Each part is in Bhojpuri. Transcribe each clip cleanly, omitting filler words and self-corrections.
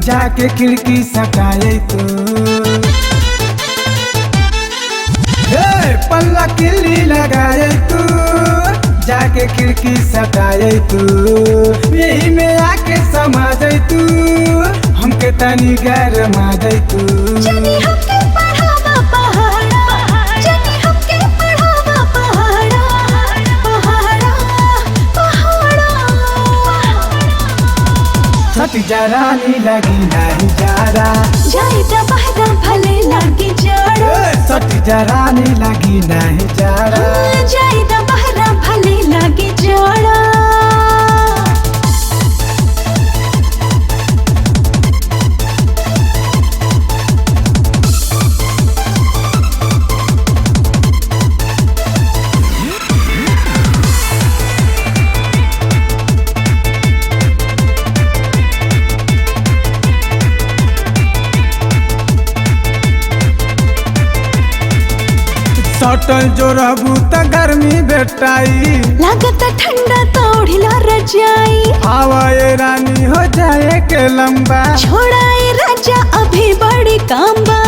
जाके खिड़की सटाए तू। पल्ला किल्ली लगाए तू, जाके खिड़की सटाए तू। यही में आके समा जाए तू, हमके तनी गैर मा जाए तू। जानी हमके पढ़ावा पहाड़ा, जानी हमके पढ़ावा पहाड़ा, पहाड़ा पहाड़ा। सटी जरानी लगी नहीं जारा, जाए त बहरा भले लागे जाड़ा। सटी जरानी लगी नहीं जारा। जाए त बहरा भले लागे जाड़ा। सटल जो रहबू त गर्मी बेटाई, लागत ठंडा तो ओढ़िला रजाई। आवाए रानी हो जाए के लंबा, छोड़ाए राजा अभी बड़ी काम बा।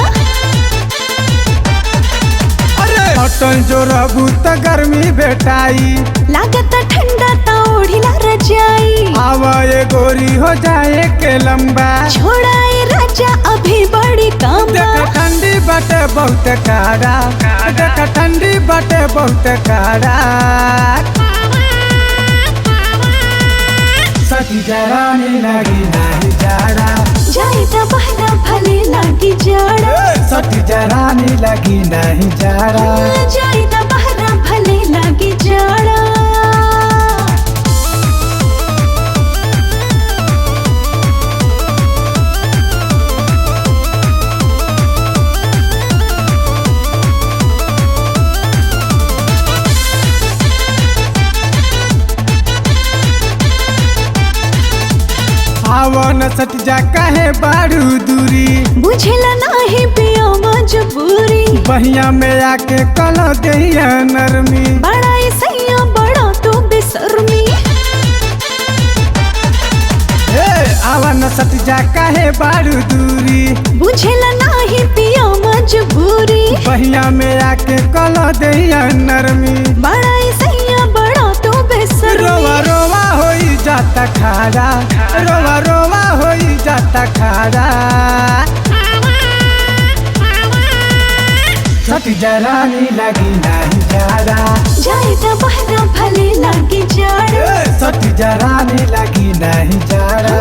सटल जो रहबू त गर्मी बेटाई, लागत ठंडा तो ओढ़िला रजाई। आवाए गोरी हो जाए के लंबा। छोड़ाए राजा अभी बड़ी काम बा। देख ठंडी बाटे बहुत काड़ा, देख ठंडी बाटे बहुत काड़ा। सटी जरानी लगी नहीं जाड़ा, जाए त बहरा भले लागी जाड़ा। सटी जरानी लगी नहीं जाड़ा। जाए त बहरा भले लागी जाड़ा। आवन सट जा काहे बारू दूरी, बुझला नाही पियो मजबूरी। बहिया में आके कल दहिया नरमी। बड़ा सैया बड़ा तो बेसरमी। आवन सट जा काहे बारू दूरी, बुझला नाही पियो मजबूरी। बहिया में आके कल दहिया नरमी। बड़ा सैया बड़ा तो बेसरमी। रोवा रोवा होई जाता खारा, रोवा रोवा होई जाता खारा। सटी जरानी लगी नहीं जाड़ा, जाए त बहरा भले लागे जाड़ा। सटी जरानी लगी नहीं जाड़ा।